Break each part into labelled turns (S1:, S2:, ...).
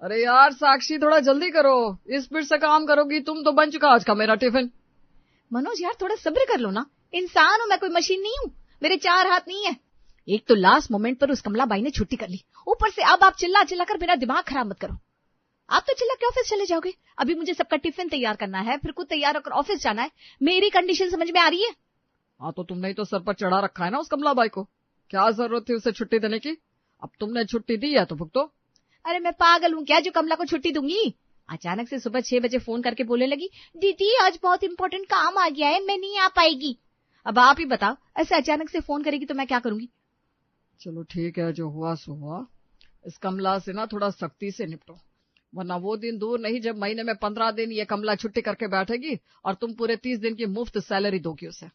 S1: अरे यार साक्षी, थोड़ा जल्दी करो, इस स्पीड से काम करोगी तुम तो बन चुका आज का मेरा टिफिन।
S2: मनोज यार थोड़ा सब्र कर लो ना, इंसान हूं मैं, कोई मशीन नहीं हूं, मेरे 4 हाथ नहीं है। एक तो लास्ट मोमेंट पर उस कमला बाई ने छुट्टी कर ली, ऊपर से अब आप चिल्ला चिल्ला कर मेरा दिमाग खराब मत करो। आप तो चिल्ला के ऑफिस चले जाओगे, अभी मुझे सबका टिफिन तैयार करना है, फिर खुद तैयार होकर ऑफिस जाना है। मेरी कंडीशन समझ में आ रही है?
S1: हाँ तो तुमने ही तो सर पर चढ़ा रखा है ना उस कमला बाई को, क्या जरूरत थी उसे छुट्टी देने की? अब तुमने छुट्टी दी है तो भुगतो।
S2: अरे मैं पागल हूं क्या जो कमला को छुट्टी दूंगी? अचानक से सुबह 6 बजे फोन करके बोलने लगी, दीदी आज बहुत इंपॉर्टेंट काम आ गया है, मैं नहीं आ पाएगी। अब आप ही बताओ, ऐसे अचानक से फोन करेगी तो मैं क्या करूंगी?
S1: चलो ठीक है, जो हुआ सो हुआ। इस कमला से ना थोड़ा सख्ती से निपटो, वरना वो दिन दूर नहीं जब महीने में 15 दिन ये कमला छुट्टी करके बैठेगी और तुम पूरे 30 दिन की मुफ्त सैलरी दोगी उसे।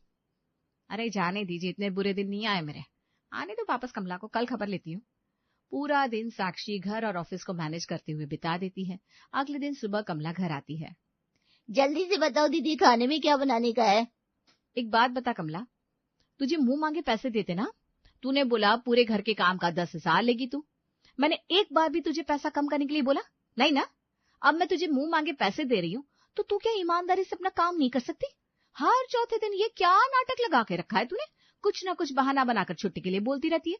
S2: अरे जाने दीजिए, इतने बुरे दिन नहीं आए मेरे, आने दो वापस कमला को, कल खबर लेती हूँ। पूरा दिन साक्षी घर और ऑफिस को मैनेज करते हुए बिता देती है। अगले दिन सुबह कमला घर आती है।
S3: जल्दी से बताओ दीदी, खाने में क्या बनाने का है?
S2: एक बात बता कमला, तुझे मुंह मांगे पैसे देते ना, तूने बोला पूरे घर के काम का 10,000 लेगी तू। मैंने एक बार भी तुझे पैसा कम करने के लिए बोला नहीं ना? अब मैं तुझे मुंह मांगे पैसे दे रही हूँ तो तू क्या ईमानदारी से अपना काम नहीं कर सकती? हर चौथे दिन ये क्या नाटक लगा के रखा है तूने? कुछ ना कुछ बहाना बनाकर छुट्टी के लिए बोलती रहती है।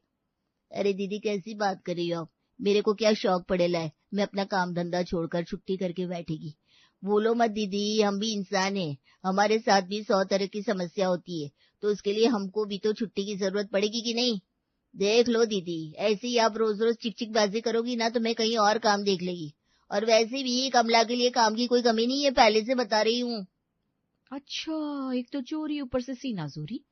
S3: अरे दीदी कैसी बात कर रही हो आप? मेरे को क्या शौक पड़ेला है मैं अपना काम धंधा छोड़कर छुट्टी करके बैठेगी? बोलो मत दीदी, हम भी इंसान हैं, हमारे साथ भी 100 तरह की समस्या होती है, तो उसके लिए हमको भी तो छुट्टी की जरूरत पड़ेगी कि नहीं? देख लो दीदी, ऐसे ही आप रोज रोज चिक बाजी करोगी ना तो मैं कहीं और काम देख लेगी। और वैसे भी कमला के लिए काम की कोई कमी नहीं है, पहले से बता रही हूँ।
S2: अच्छा, एक तो चोरी ऊपर से सीना जोरी,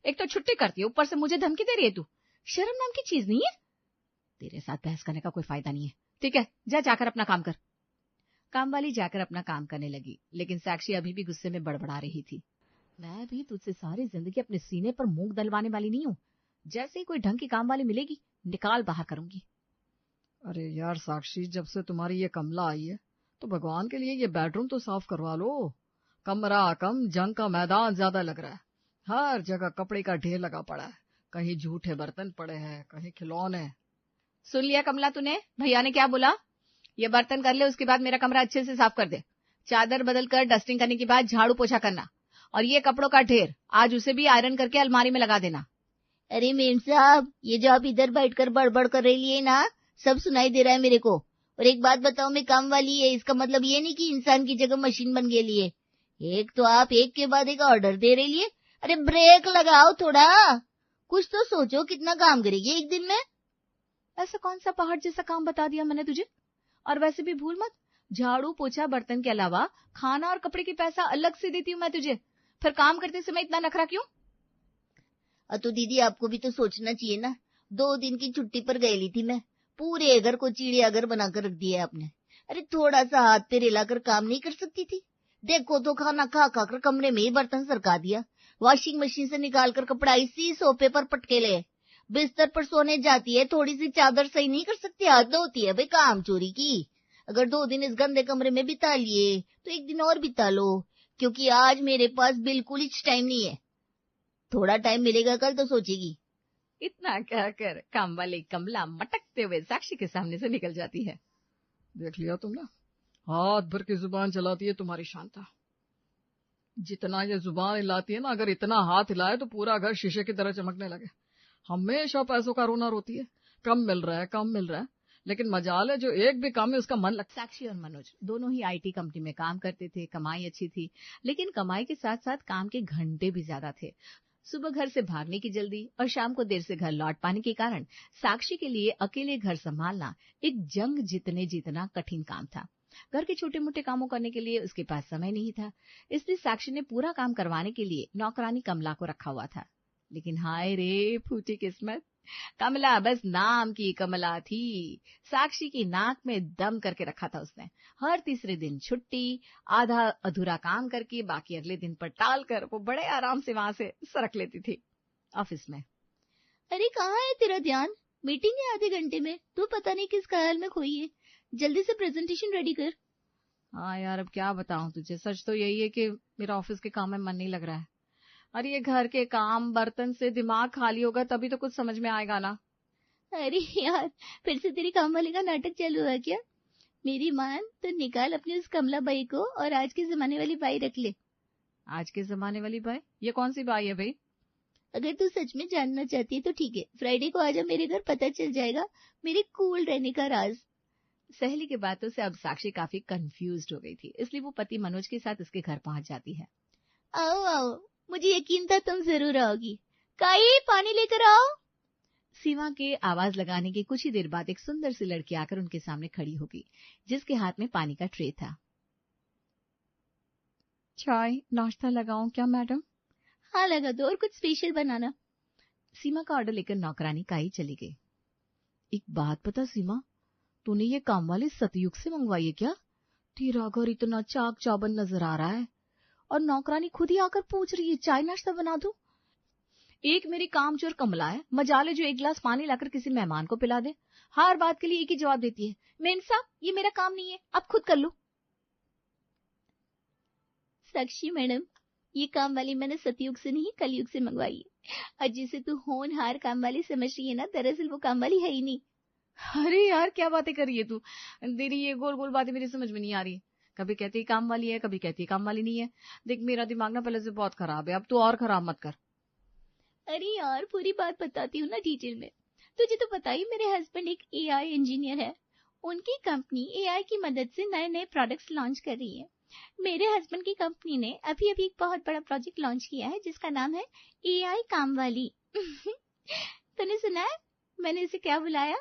S2: एक तो छुट्टी करती है ऊपर से मुझे धमकी दे रही है तू। शर्म नाम की चीज नहीं है? तेरे साथ बहस करने का कोई फायदा नहीं है। ठीक है, जा जाकर अपना काम कर। काम वाली जाकर अपना काम करने लगी, लेकिन साक्षी अभी भी गुस्से में बड़बड़ा रही थी। मैं भी तुझसे सारी जिंदगी अपने सीने पर मूंग दलवाने वाली नहीं हूँ। जैसे ही कोई ढंग की काम वाली मिलेगी निकाल बाहर करूंगी।
S1: अरे यार साक्षी, जब से तुम्हारी ये कमला आई है तो भगवान के लिए ये बेडरूम तो साफ करवा लो। कमरा कम, जंग का मैदान ज्यादा लग रहा है। हर जगह कपड़े का ढेर लगा पड़ा है, कहीं झूठे बर्तन पड़े हैं, कहीं खिलौने।
S2: सुन लिया कमला तूने, भैया ने क्या बोला? ये बर्तन कर ले, उसके बाद मेरा कमरा अच्छे से साफ कर दे। चादर बदल कर डस्टिंग करने के बाद झाड़ू पोछा करना, और ये कपड़ों का ढेर आज उसे भी आयरन करके अलमारी में लगा देना।
S3: अरे मेम साहब, ये जो आप इधर बैठकर बड़बड़ कर रही है ना, सब सुनाई दे रहा है मेरे को। और एक बात बताओ, मैं काम वाली है, इसका मतलब ये नहीं कि इंसान की जगह मशीन बन गई है। एक तो आप एक के बाद एक ऑर्डर दे रही है। अरे ब्रेक लगाओ थोड़ा, कुछ तो सोचो, कितना काम करेगी एक दिन में?
S2: ऐसा कौन सा पहाड़ जैसा काम बता दिया मैंने तुझे? और वैसे भी भूल मत, झाड़ू पोछा बर्तन के अलावा खाना और कपड़े की पैसा अलग से देती हूँ मैं तुझे। फिर काम करते समय इतना नखरा क्यों?
S3: तो दीदी आपको भी तो सोचना चाहिए ना, 2 दिन की छुट्टी पर गई थी मैं, पूरे घर को चिड़ियाघर बनाकर रख दिया है आपने। अरे थोड़ा सा हाथ पे हिलाकर काम नहीं कर सकती थी? देखो तो, खाना खा खा कर कमरे में ही बर्तन सरका दिया, वॉशिंग मशीन से निकाल कर कपड़ा इसी सोफे पर पटके ले, बिस्तर पर सोने जाती है, थोड़ी सी चादर सही नहीं कर सकती? हद होती है भाई काम चोरी की। अगर 2 दिन इस गंदे कमरे में बिता लिए तो एक दिन और बिता लो, क्योंकि आज मेरे पास बिल्कुल ही टाइम नहीं है। थोड़ा टाइम मिलेगा कल तो सोचेगी।
S2: इतना कहकर काम वाली कमला मटकते हुए साक्षी के सामने से निकल जाती है।
S1: देख लिया तुमने, हाथ भर की जुबान चलाती है तुम्हारी शांता। जितना ये जुबान हिलाती है ना, अगर इतना हाथ हिलाए तो पूरा घर शीशे की तरह चमकने लगे। हमेशा पैसों का रोना रोती है, कम मिल रहा है कम मिल रहा है, लेकिन मजाल है जो एक भी काम है उसका मन लगता।
S2: साक्षी और मनोज दोनों ही आईटी कंपनी में काम करते थे, कमाई अच्छी थी, लेकिन कमाई के साथ साथ काम के घंटे भी ज्यादा थे। सुबह घर से भागने की जल्दी और शाम को देर से घर लौट पाने के कारण साक्षी के लिए अकेले घर संभालना एक जंग जीतने जितना कठिन काम था। घर के छोटे मोटे कामों करने के लिए उसके पास समय नहीं था, इसलिए साक्षी ने पूरा काम करवाने के लिए नौकरानी कमला को रखा हुआ था। लेकिन हाय रे फूटी किस्मत, कमला बस नाम की कमला थी। साक्षी की नाक में दम करके रखा था उसने। हर तीसरे दिन छुट्टी, आधा अधूरा काम करके बाकी अगले दिन पर टाल कर वो बड़े आराम से वहां से सरक लेती थी ऑफिस में।
S3: अरे कहाँ है तेरा ध्यान? मीटिंग है आधे घंटे में, तू पता नहीं किस ख्याल में खोई है। जल्दी से प्रेजेंटेशन रेडी कर।
S2: हाँ यार, अब क्या बताऊं तुझे, सच तो यही है कि मेरा ऑफिस के काम में मन नहीं लग रहा है। अरे ये घर के काम बर्तन से दिमाग खाली होगा तभी तो कुछ समझ में आएगा ना।
S3: अरे यार, फिर से तेरी काम वाली का नाटक चालू हुआ क्या? मेरी मान तो निकाल अपनी उस कमला बाई को और आज के जमाने वाली बाई रख ले।
S2: आज के जमाने वाली बाई? ये कौन सी बाई है भाई?
S3: अगर तू सच में जानना चाहती है तो ठीक है, फ्राइडे को आजा मेरे घर, पता चल जाएगा मेरे कूल रहने का राज।
S2: सहेली की बातों से अब साक्षी काफी कंफ्यूज्ड हो गई थी, इसलिए वो पति मनोज के साथ उसके घर पहुंच जाती है।
S3: आओ आओ, मुझे यकीन था तुम जरूर आओगी। काई, पानी लेकर आओ।
S2: सीमा के आवाज लगाने के कुछ ही देर बाद एक सुंदर सी लड़की आकर उनके सामने खड़ी हो गई, जिसके हाथ में पानी का ट्रे था।
S1: चाय नाश्ता लगाऊं क्या मैडम?
S3: हाँ लगा दो, और कुछ स्पेशल बनाना।
S2: सीमा का ऑर्डर लेकर नौकरानी काई चली गई। एक बात पता सीमा, तूने ये काम वाली सतयुग से मंगवाई है क्या? तेरा घर इतना चाक चौबंद नजर आ रहा है और नौकरानी खुद ही आकर पूछ रही है चाय नाश्ता बना दूं। एक मेरी कामचोर कमला है, मजाले जो एक गिलास पानी लाकर किसी मेहमान को पिला दे। हर बात के लिए एक ही जवाब देती है, मेम साहब ये मेरा काम नहीं है, आप खुद कर लो।
S3: साक्षी मैडम, ये काम वाली मैंने सतयुग से नहीं कलयुग से मंगवाई है, और जिसे तू होनहार काम वाली समझ रही है ना, दरअसल वो काम वाली है ही नहीं।
S2: अरे यार क्या बातें कर रही है तू? तेरी ये गोल गोल बातें मेरी समझ में नहीं आ रही। कभी कहती है काम वाली है, कभी कहती है काम वाली नहीं है। देख मेरा दिमाग ना पहले से बहुत खराब है, अब तू और खराब मत कर।
S3: अरे यार पूरी बात बताती हूँ ना डिटेल में। तुझे तो पता ही, मेरे हस्बैंड एक एआई इंजीनियर है। उनकी कंपनी एआई की मदद से नए नए प्रोडक्ट्स लॉन्च कर रही है। मेरे हस्बैंड की कंपनी ने अभी अभी एक बहुत बड़ा प्रोजेक्ट लॉन्च किया है जिसका नाम है एआई कामवाली। तूने सुना है मैंने इसे क्या बुलाया?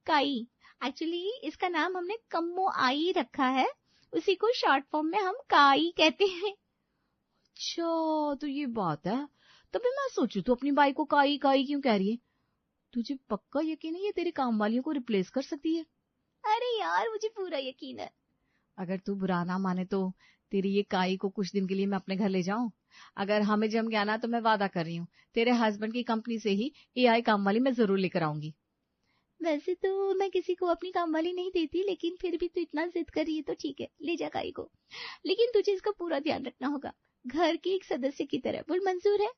S3: काई। एक्चुअली इसका नाम हमने कम्मो आई रखा है, उसी को शॉर्ट फॉर्म में हम काई कहते हैं।
S2: अच्छा तो ये बात है, तभी मैं सोचू तू अपनी बाई को काई काई क्यों कह रही है। तुझे पक्का यकीन है ये तेरी काम वालियों को रिप्लेस कर सकती है?
S3: अरे यार मुझे पूरा यकीन है।
S2: अगर तू बुरा ना माने तो तेरी ये काई को कुछ दिन के लिए मैं अपने घर ले जाऊं? अगर हमें जम गया ना तो मैं वादा कर रही हूँ तेरे हस्बैंड की कंपनी से ही एआई काम वाली मैं जरूर लेकर आऊंगी।
S3: वैसे तो मैं किसी को अपनी काम वाली नहीं देती, लेकिन फिर भी तू इतना जिद कर रही है तो ठीक है, ले जा काई को। लेकिन तुझे इसका पूरा ध्यान रखना होगा, घर के एक सदस्य की तरह। बोल मंजूर है?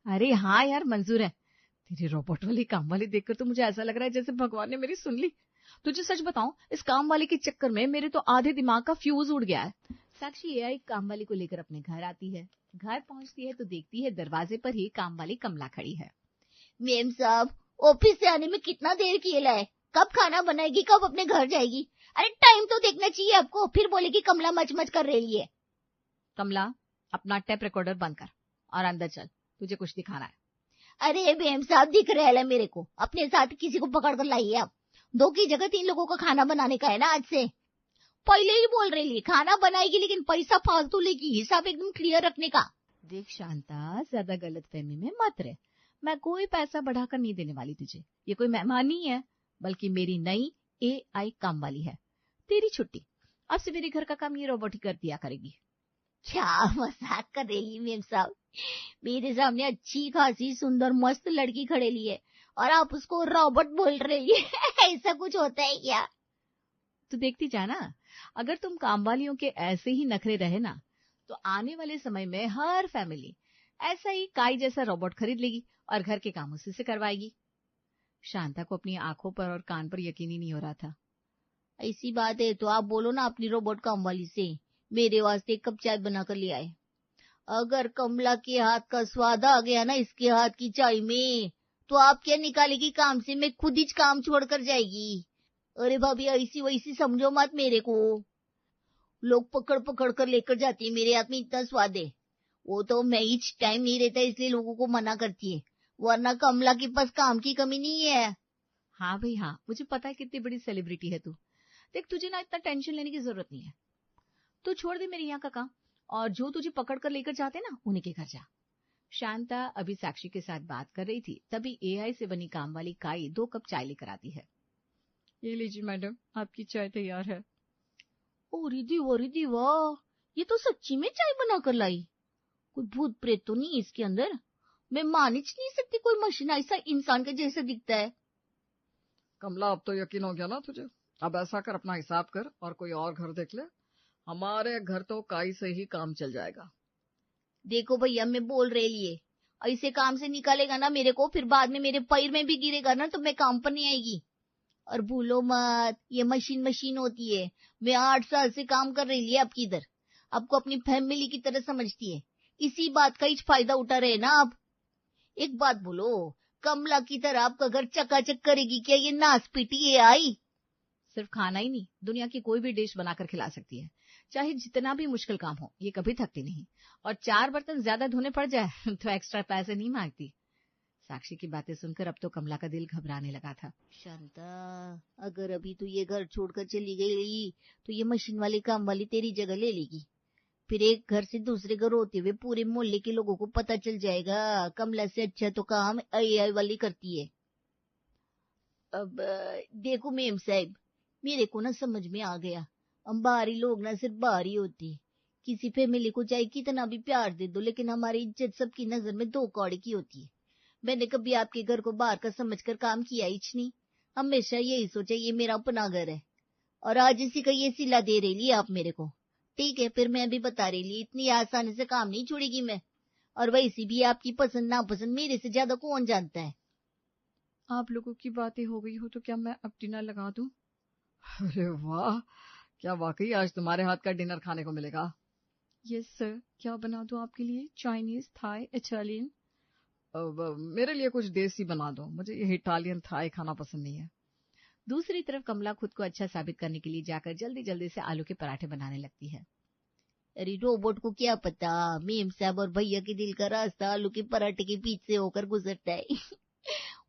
S2: अरे हाँ यार मंजूर है। तेरी रोबोट वाली काम वाली देखकर तो मुझे ऐसा लग रहा है जैसे भगवान ने मेरी सुन ली। तुझे सच बताऊं, इस काम वाली के चक्कर में मेरे तो आधे दिमाग का फ्यूज उड़ गया है। साक्षी एआई काम वाली को लेकर अपने घर आती है। घर पहुंचती है तो देखती है दरवाजे पर ही काम वाली कमला खड़ी है।
S3: मेम साहब, ऑफिस से आने में कितना देर किया है? कब खाना बनाएगी, कब अपने घर जाएगी? अरे टाइम तो देखना चाहिए आपको, फिर बोलेगी कमला मच मच कर रही है।
S2: कमला अपना टेप रिकॉर्डर बंद कर और अंदर चल, तुझे कुछ दिखाना है।
S3: अरे मेम साहब दिख रहा है मेरे को, अपने साथ किसी को पकड़ कर लाइए आप। 2 की जगह 3 लोगों का खाना बनाने का है ना आज से। पहले ही बोल रही, खाना बनाएगी लेकिन पैसा फालतू लेगी, हिसाब एकदम क्लियर रखने का।
S2: देख शांता, ज्यादा गलतफहमी में मत रह। मैं कोई पैसा बढ़ाकर नहीं देने वाली तुझे। ये कोई मेहमान नहीं है, बल्कि मेरी नई एआई काम वाली है। तेरी छुट्टी, अब से मेरे घर का काम ये रोबोट ही कर दिया करेगी।
S3: क्या मजाक कर रही मेम साहब? मेरे सामने अच्छी खासी सुंदर मस्त लड़की खड़ेली है और आप उसको रोबोट बोल रही है। ऐसा कुछ होता है क्या?
S2: तो देखती जाना, अगर तुम काम वालियों के ऐसे ही नखरे रहे ना तो आने वाले समय में हर फैमिली ऐसा ही काई जैसा रोबोट खरीद लेगी और घर के काम उसी से करवाएगी। शांता को अपनी आंखों पर और कान पर यकीन ही नहीं हो रहा था।
S3: ऐसी बात है तो आप बोलो ना अपनी रोबोट काम वाली से मेरे वास्ते 1 कप चाय बनाकर ले आए। अगर कमला के हाथ का स्वाद आ गया ना इसके हाथ की चाय में, तो आप क्या निकालेगी काम से, मैं खुद ही काम छोड़ कर जाएगी। अरे भाभी ऐसी वैसी समझो मत मेरे को, लोग पकड़ पकड़ कर लेकर जाती है, मेरे हाथ में इतना स्वाद है। वो तो मैच टाइम नहीं रहता इसलिए लोगों को मना करती है, वरना कमला के पास काम की कमी नहीं है।
S2: हाँ भाई हाँ, मुझे पता है कितनी बड़ी सेलिब्रिटी है तू। देख तुझे ना इतना टेंशन लेने की जरूरत नहीं है। तू छोड़ दे मेरे यहाँ का काम और जो तुझे पकड़ कर लेकर जाते ना उन्हीं के घर जा। शांता अभी साक्षी के साथ बात कर रही थी, तभी एआई से बनी काम वाली काई 2 कप चाय लेकर आती है।
S1: ये लीजिए मैडम, आपकी चाय तैयार है।
S3: ओ रिदी वाह, ये तो सच्ची में चाय बनाकर लाई। कोई भूत प्रेत तो नहीं इसके अंदर? मैं मान ही नहीं सकती कोई मशीन ऐसा इंसान के जैसा दिखता है।
S1: कमला अब तो यकीन हो गया ना तुझे? अब ऐसा कर, अपना हिसाब कर और कोई और घर देख ले। हमारे घर तो काई से ही काम चल जाएगा।
S3: देखो भैया मैं बोल रही है, ऐसे काम से निकालेगा ना मेरे को, फिर बाद में मेरे पैर में भी गिरेगा ना तो मैं काम पर नहीं आएगी। और भूलो मत, ये मशीन मशीन होती है। मैं 8 साल से काम कर रही है आपकी इधर, आपको अपनी फैमिली की तरह समझती है। इसी बात का ही फायदा उठा रहे ना आप। एक बात बोलो, कमला की तरह आपका घर चकाचक करेगी क्या ये नास पीटी ये आई?
S2: सिर्फ खाना ही नहीं, दुनिया की कोई भी डिश बनाकर खिला सकती है, चाहे जितना भी मुश्किल काम हो। ये कभी थकती नहीं, और 4 बर्तन ज्यादा धोने पड़ जाए तो एक्स्ट्रा पैसे नहीं मांगती। साक्षी की बातें सुनकर अब तो कमला का दिल घबराने लगा था।
S3: शांता, अगर अभी तू ये घर छोड़कर चली गई तो ये मशीन वाली काम वाली तेरी जगह ले लेगी। फिर एक घर से दूसरे घर होते हुए पूरे मोहल्ले के लोगों को पता चल जाएगा कमला से अच्छा तो काम आई वाली करती है। अब देखो मेम साहब, मेरे को ना समझ में आ गया, हम बाहरी लोग ना सिर्फ बाहरी होते। किसी फैमिली को चाहे कितना भी प्यार दे दो, लेकिन हमारी इज्जत सबकी नजर में 2 कौड़े की होती है। मैंने कभी आपके घर को बाहर का समझकर काम किया ही नहीं, हमेशा यही सोचा ये मेरा अपना घर है, और आज इसी का ये सिला दे रही आप मेरे को। ठीक है, फिर मैं भी बता रही, इतनी आसानी से काम नहीं छोड़ेगी मैं। और वैसे भी आपकी पसंद नापसंद मेरे से ज्यादा कौन जानता है।
S1: आप लोगों की बातें हो गई हो तो क्या मैं अब डिनर लगा दूं? अरे वाह, क्या वाकई आज तुम्हारे हाथ का डिनर खाने को मिलेगा? यस सर, क्या बना दूं आपके लिए? Chinese, Thai, Italian? मेरे लिए कुछ देसी बना दो, मुझे ये इटालियन थाई खाना पसंद नहीं है।
S2: दूसरी तरफ कमला खुद को अच्छा साबित करने के लिए जाकर जल्दी जल्दी से आलू के पराठे बनाने लगती है।
S3: अरे रोबोट को क्या पता, मेम साहब और भैया के दिल का रास्ता आलू के पराठे के बीच से होकर गुजरता है।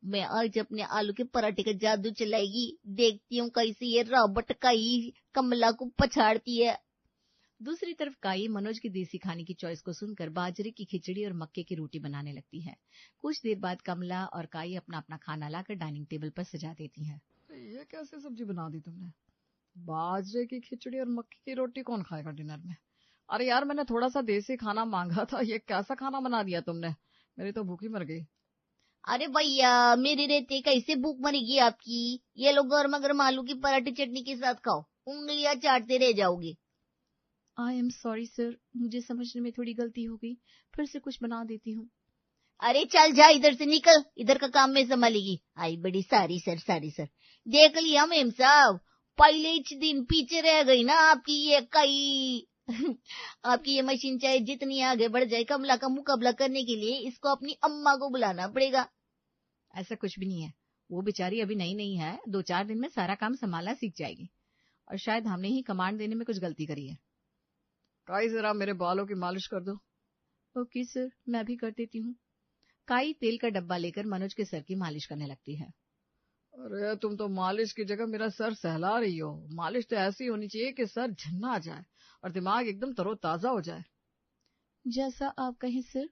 S3: मैं आज अपने आलू के पराठे का जादू चलाएगी, देखती हूँ कैसे ये रोबोट काई कमला को पछाड़ती है।
S2: दूसरी तरफ काई मनोज की देसी खाने की चॉइस को सुनकर बाजरे की खिचड़ी और मक्के की रोटी बनाने लगती है। कुछ देर बाद कमला और काई अपना अपना खाना लाकर डाइनिंग टेबल पर सजा देती हैं।
S1: ये कैसे सब्जी बना दी तुमने? बाजरे की खिचड़ी और मक्की की रोटी कौन खाएगा डिनर में? अरे यार, मैंने थोड़ा सा देसी खाना मांगा था, ये कैसा खाना बना दिया तुमने? मेरी तो भूखी मर गई।
S3: अरे भैया, मेरे रहते कैसे भूख मरेगी आपकी? ये लोग गर्मा गर्म आलू की पराठे चटनी के साथ खाओ, उंगलियां चाटते रह जाओगे।
S2: आई एम सॉरी सर, मुझे समझने में थोड़ी गलती हो गई, फिर से कुछ बना देती हूँ।
S3: अरे चल जा, इधर से निकल, इधर का काम मैं संभालेगी। आई बड़ी सारी सर। देख लिया मेम साहब, पहले ही दिन पीछे रह गई ना आपकी ये कई। आपकी ये मशीन चाहे जितनी आगे बढ़ जाए, कमला का मुकाबला करने के लिए इसको अपनी अम्मा को बुलाना पड़ेगा।
S2: ऐसा कुछ भी नहीं है, वो बेचारी अभी नई है, 2-4 दिन में सारा काम संभालना सीख जाएगी, और शायद हमने ही कमांड देने में कुछ गलती करी है।
S1: काई, जरा मेरे बालों की मालिश कर दो।
S2: ओके सर, मैं भी कर देती हूँ। काई तेल का डब्बा लेकर मनोज के सर की मालिश करने लगती है।
S1: अरे तुम तो मालिश की जगह मेरा सर सहला रही हो। मालिश तो ऐसी होनी चाहिए कि सर झन्ना आ जाए और दिमाग एकदम तरोताजा हो जाए।
S2: जैसा आप कहें सर।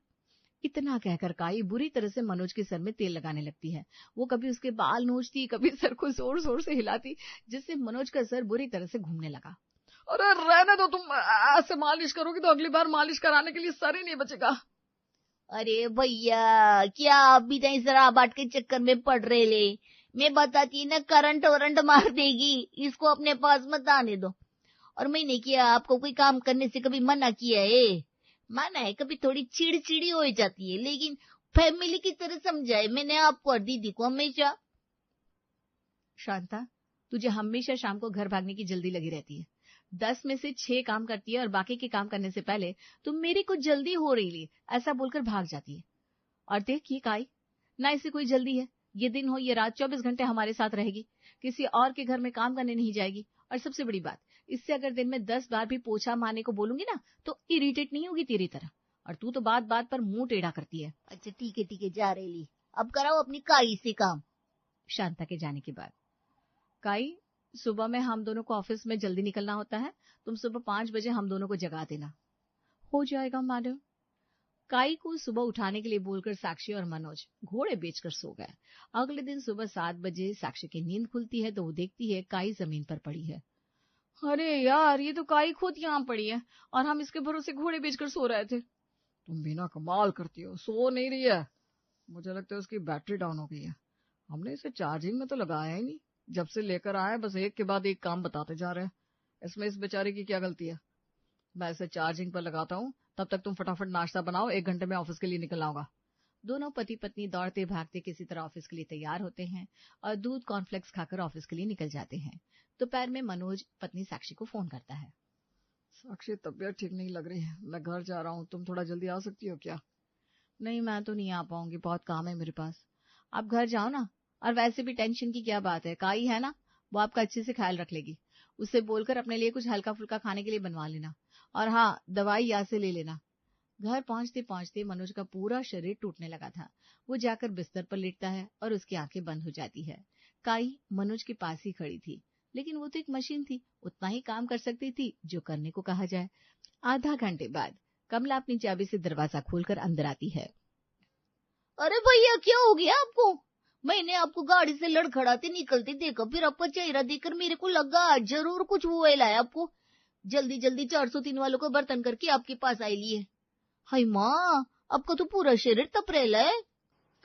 S2: इतना कहकर काई बुरी तरह से मनोज के सर में तेल लगाने लगती है। वो कभी उसके बाल नोचती, कभी सर को जोर जोर से हिलाती, जिससे मनोज का सर बुरी तरह से घूमने लगा।
S1: अरे रहने दो, तुम ऐसे मालिश करोगी तो अगली बार मालिश कराने के लिए सर ही नहीं बचेगा।
S3: अरे भैया, क्या आप भी तो शराब बाट के चक्कर में पड़ रहे ले? मैं बताती ना, करंट वरंट मार देगी, इसको अपने पास मत आने दो। और मैंने किया आपको कोई काम करने से कभी मना किया है? माना है कभी थोड़ी चिड़चिड़ी हो जाती है, लेकिन फैमिली की तरह समझाए मैंने आपको और दीदी को हमेशा।
S2: शांता, तुझे हमेशा शाम को घर भागने की जल्दी लगी रहती है। 10 में से 6 काम करती है और बाकी के काम करने से पहले तुम मेरी कुछ जल्दी हो रही ली ऐसा बोलकर भाग जाती है। और देख ये काई, ना इसे कोई जल्दी है, ये दिन हो ये रात 24 घंटे हमारे साथ रहेगी, किसी और के घर में काम करने नहीं जाएगी। और सबसे बड़ी बात, इससे अगर दिन में 10 बार भी पोछा मारने को बोलूंगी ना तो इरिटेट नहीं होगी तेरी तरह। और तू तो बात बात पर मुंह टेढ़ा करती है।
S3: अच्छा ठीक है जा रही, अब कराओ अपनी काई से काम।
S2: शांता के जाने के बाद, काई, सुबह में हम दोनों को ऑफिस में जल्दी निकलना होता है, तुम सुबह 5 बजे हम दोनों को जगा देना। हो जाएगा मैडम। काई को सुबह उठाने के लिए बोलकर साक्षी और मनोज घोड़े बेचकर सो गए। अगले दिन सुबह 7 बजे साक्षी की नींद खुलती है तो वो देखती है काई जमीन पर पड़ी है।
S1: अरे यार, ये तो काई खुद यहाँ पड़ी है और हम इसके भरोसे घोड़े बेचकर सो रहे थे। तुम भी ना कमाल करती हो, सो नहीं रही है। मुझे लगता है उसकी बैटरी डाउन हो गई है। हमने इसे चार्जिंग में तो लगाया ही नहीं, जब से लेकर आए बस एक के बाद एक काम बताते जा रहे हैं। इसमें इस बेचारे की क्या गलती है? मैं इसे चार्जिंग पर लगाता हूँ, तब तक तुम फटाफट नाश्ता बनाओ, 1 घंटे में ऑफिस के लिए निकलना होगा।
S2: दोनों पति पत्नी दौड़ते भागते किसी तरह ऑफिस के लिए तैयार होते हैं और दूध कॉर्नफ्लेक्स खाकर ऑफिस के लिए निकल जाते हैं। दोपहर में मनोज पत्नी साक्षी को फोन करता है।
S1: साक्षी, तबीयत ठीक नहीं लग रही है, मैं घर जा रहा हूँ, तुम थोड़ा जल्दी आ सकती हो क्या?
S2: नहीं, मैं तो नहीं आ पाऊंगी, बहुत काम है मेरे पास। आप घर जाओ ना, और वैसे भी टेंशन की क्या बात है, काई है ना, वो आपका अच्छे से ख्याल रख लेगी। उससे बोलकर अपने लिए कुछ हल्का फुल्का खाने के लिए बनवा लेना, और हाँ, दवाई यहाँ से ले लेना। घर पहुंचते पहुंचते मनोज का पूरा शरीर टूटने लगा था। वो जाकर बिस्तर पर लेटता है और उसकी आंखें बंद हो जाती है। काई मनोज के पास ही खड़ी थी, लेकिन वो तो एक मशीन थी, उतना ही काम कर सकती थी जो करने को कहा जाए। आधा घंटे बाद कमला अपनी चाबी से दरवाजा खोलकर अंदर आती है।
S3: अरे भैया, क्या हो गया आपको? मैंने आपको गाड़ी से लड़खड़ाते निकलते देखा, फिर आपका चेहरा देखकर मेरे को लगा जरूर कुछ हुआ है आपको। जल्दी जल्दी 403 वालों को बर्तन करके आपके पास आई लिए। हाय माँ, आपका तो पूरा शरीर तप रहा है।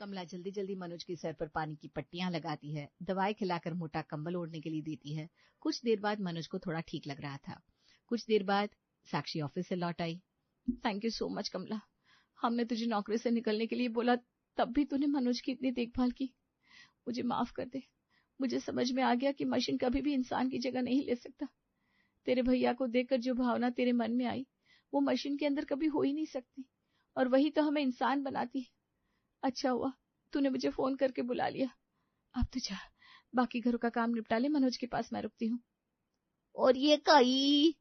S2: कमला जल्दी जल्दी मनोज के सर पर पानी की पट्टियां लगाती है, दवाई खिलाकर मोटा कंबल ओढ़ने के लिए देती है। कुछ देर बाद मनोज को थोड़ा ठीक लग रहा था। कुछ देर बाद साक्षी ऑफिस से लौट आई। थैंक यू सो मच कमला, हमने तुझे नौकरी से निकलने के लिए बोला, तब भी तूने मनोज की इतनी देखभाल की। मुझे माफ कर दे। मुझे समझ में आ गया कि मशीन कभी भी इंसान की जगह नहीं ले सकता। तेरे भैया को देखकर जो भावना तेरे मन में आई, वो मशीन के अंदर कभी हो ही नहीं सकती, और वही तो हमें इंसान बनाती है। अच्छा हुआ तूने मुझे फोन करके बुला लिया। अब तो जा, बाकी घरों का काम निपटा ले, मनोज के पास मैं रुकती हूँ।
S3: और ये काई?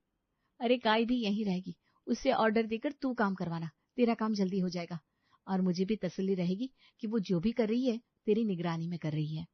S2: अरे काई भी यहीं रहेगी, उससे ऑर्डर देकर तू काम करवाना, तेरा काम जल्दी हो जाएगा, और मुझे भी तसल्ली रहेगी कि वो जो भी कर रही है तेरी निगरानी में कर रही है।